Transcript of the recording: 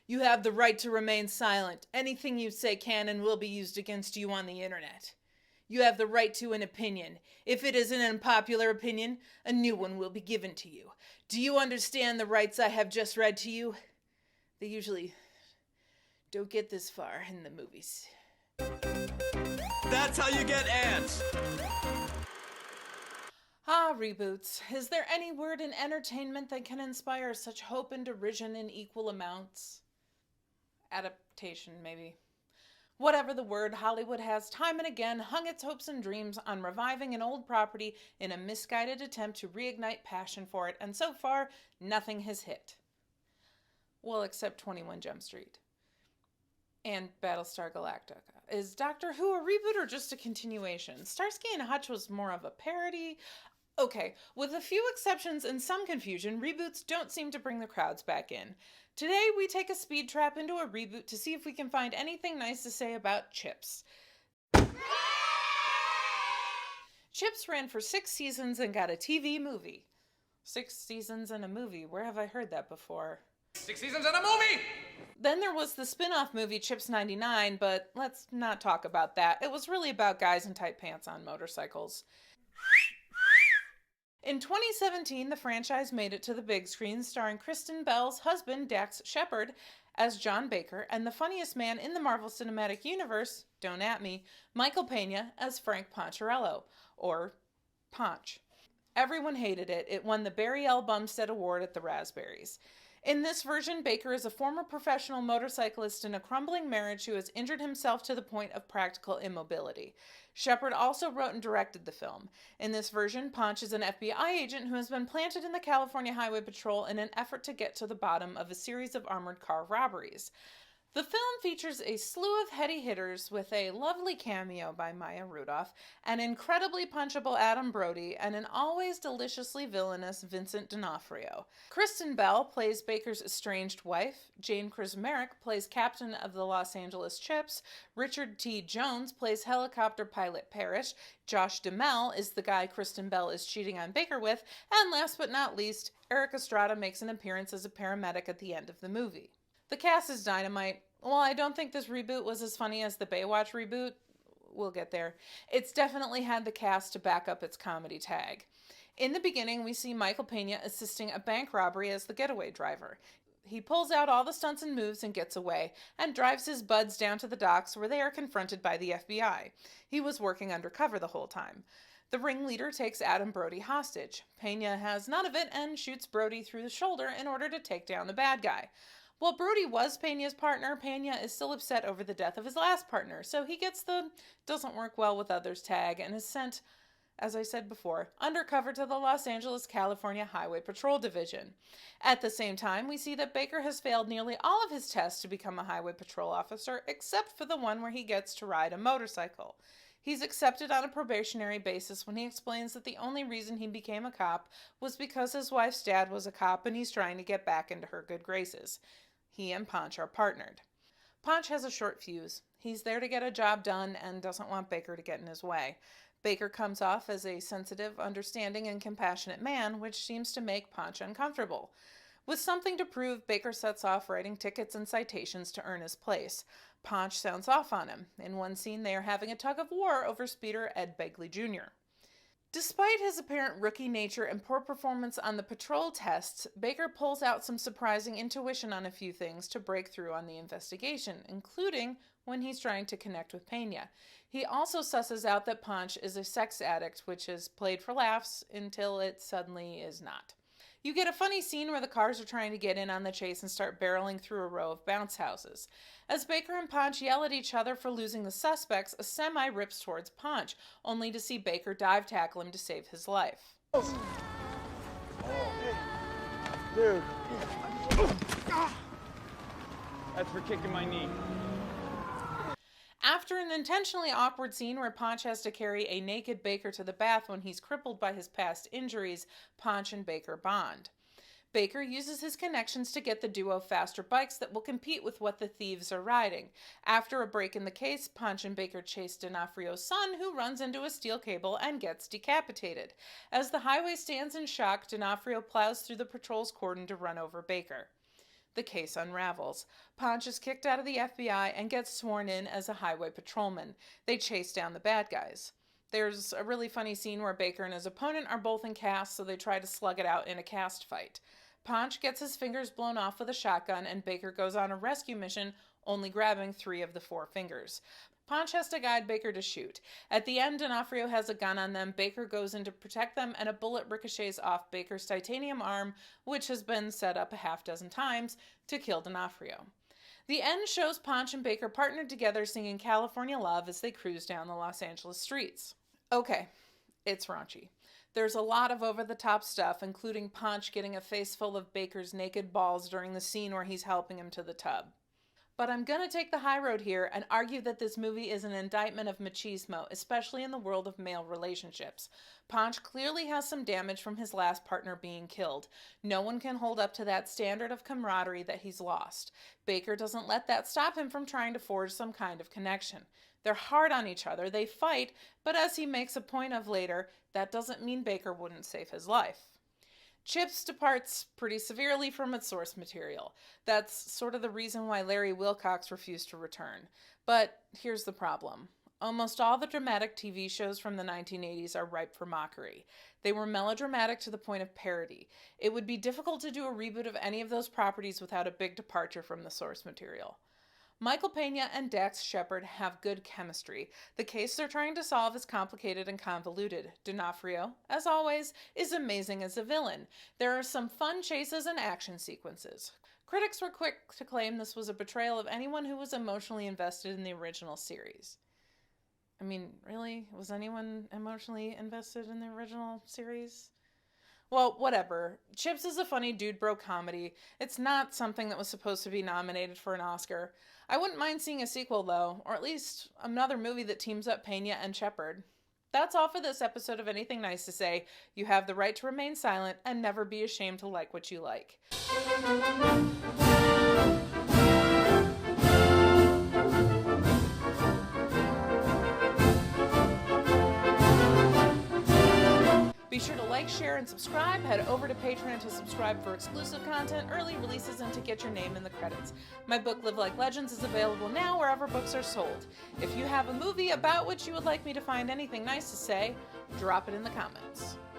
You have the right to remain silent. Anything you say can and will be used against you on the internet. You have the right to an opinion. If it is an unpopular opinion, a new one will be given to you. Do you understand the rights I have just read to you? They usually don't get this far in the movies. That's how you get ants! Ah, reboots. Is there any word in entertainment that can inspire such hope and derision in equal amounts? Adaptation, maybe. Whatever the word, Hollywood has time and again hung its hopes and dreams on reviving an old property in a misguided attempt to reignite passion for it, and so far, nothing has hit. Well, except 21 Jump Street. And Battlestar Galactica. Is Doctor Who a reboot or just a continuation? Starsky and Hutch was more of a parody. Okay, with a few exceptions and some confusion, reboots don't seem to bring the crowds back in. Today, we take a speed trap into a reboot to see if we can find anything nice to say about CHiPs. CHiPs ran for 6 seasons and got a TV movie. 6 seasons and a movie. Where have I heard that before? 6 seasons and a movie! Then there was the spin-off movie CHiPs 99, but let's not talk about that. It was really about guys in tight pants on motorcycles. In 2017, the franchise made it to the big screen, starring Kristen Bell's husband, Dax Shepard, as John Baker, and the funniest man in the Marvel Cinematic Universe, don't at me, Michael Pena, as Frank Poncherello, or Ponch. Everyone hated it. It won the Barry L. Bumstead Award at the Raspberries. In this version, Baker is a former professional motorcyclist in a crumbling marriage who has injured himself to the point of practical immobility. Shepard also wrote and directed the film. In this version, Ponch is an FBI agent who has been planted in the California Highway Patrol in an effort to get to the bottom of a series of armored car robberies. The film features a slew of heady hitters with a lovely cameo by Maya Rudolph, an incredibly punchable Adam Brody, and an always deliciously villainous Vincent D'Onofrio. Kristen Bell plays Baker's estranged wife, Jane Krasmerick plays captain of the Los Angeles CHiPs, Richard T. Jones plays helicopter pilot Parrish, Josh Duhamel is the guy Kristen Bell is cheating on Baker with, and last but not least, Eric Estrada makes an appearance as a paramedic at the end of the movie. The cast is dynamite. While I don't think this reboot was as funny as the Baywatch reboot, we'll get there, it's definitely had the cast to back up its comedy tag. In the beginning, we see Michael Pena assisting a bank robbery as the getaway driver. He pulls out all the stunts and moves and gets away, and drives his buds down to the docks where they are confronted by the FBI. He was working undercover the whole time. The ringleader takes Adam Brody hostage. Pena has none of it and shoots Brody through the shoulder in order to take down the bad guy. While Brody was Pena's partner, Pena is still upset over the death of his last partner, so he gets the doesn't work well with others tag and is sent, as I said before, undercover to the Los Angeles, California Highway Patrol Division. At the same time, we see that Baker has failed nearly all of his tests to become a highway patrol officer, except for the one where he gets to ride a motorcycle. He's accepted on a probationary basis when he explains that the only reason he became a cop was because his wife's dad was a cop and he's trying to get back into her good graces. He and Ponch are partnered. Ponch has a short fuse. He's there to get a job done and doesn't want Baker to get in his way. Baker comes off as a sensitive, understanding, and compassionate man, which seems to make Ponch uncomfortable. With something to prove, Baker sets off writing tickets and citations to earn his place. Ponch sounds off on him. In one scene, they are having a tug of war over speeder Ed Begley Jr. Despite his apparent rookie nature and poor performance on the patrol tests, Baker pulls out some surprising intuition on a few things to break through on the investigation, including when he's trying to connect with Pena. He also susses out that Ponch is a sex addict, which is played for laughs until it suddenly is not. You get a funny scene where the cars are trying to get in on the chase and start barreling through a row of bounce houses. As Baker and Ponch yell at each other for losing the suspects, a semi rips towards Ponch, only to see Baker dive tackle him to save his life. Oh, dude. That's for kicking my knee. After an intentionally awkward scene where Ponch has to carry a naked Baker to the bath when he's crippled by his past injuries, Ponch and Baker bond. Baker uses his connections to get the duo faster bikes that will compete with what the thieves are riding. After a break in the case, Ponch and Baker chase D'Onofrio's son, who runs into a steel cable and gets decapitated. As the highway stands in shock, D'Onofrio plows through the patrol's cordon to run over Baker. The case unravels. Ponch is kicked out of the FBI and gets sworn in as a highway patrolman. They chase down the bad guys. There's a really funny scene where Baker and his opponent are both in casts, so they try to slug it out in a cast fight. Ponch gets his fingers blown off with a shotgun, and Baker goes on a rescue mission, only grabbing 3 of the 4 fingers. Ponch has to guide Baker to shoot. At the end, D'Onofrio has a gun on them. Baker goes in to protect them, and a bullet ricochets off Baker's titanium arm, which has been set up a half dozen times to kill D'Onofrio. The end shows Ponch and Baker partnered together singing California Love as they cruise down the Los Angeles streets. Okay, it's raunchy. There's a lot of over-the-top stuff, including Ponch getting a face full of Baker's naked balls during the scene where he's helping him to the tub. But I'm going to take the high road here and argue that this movie is an indictment of machismo, especially in the world of male relationships. Ponch clearly has some damage from his last partner being killed. No one can hold up to that standard of camaraderie that he's lost. Baker doesn't let that stop him from trying to forge some kind of connection. They're hard on each other, they fight, but as he makes a point of later, that doesn't mean Baker wouldn't save his life. CHiPs departs pretty severely from its source material. That's sort of the reason why Larry Wilcox refused to return. But here's the problem. Almost all the dramatic TV shows from the 1980s are ripe for mockery. They were melodramatic to the point of parody. It would be difficult to do a reboot of any of those properties without a big departure from the source material. Michael Pena and Dax Shepard have good chemistry. The case they're trying to solve is complicated and convoluted. D'Onofrio, as always, is amazing as a villain. There are some fun chases and action sequences. Critics were quick to claim this was a betrayal of anyone who was emotionally invested in the original series. I mean, really? Was anyone emotionally invested in the original series? Well, whatever. CHiPs is a funny dude bro comedy. It's not something that was supposed to be nominated for an Oscar. I wouldn't mind seeing a sequel, though, or at least another movie that teams up Pena and Shepard. That's all for this episode of Anything Nice to Say. You have the right to remain silent and never be ashamed to like what you like. Be sure to like, share, and subscribe. Head over to Patreon to subscribe for exclusive content, early releases, and to get your name in the credits. My book, Live Like Legends, is available now wherever books are sold. If you have a movie about which you would like me to find anything nice to say, drop it in the comments.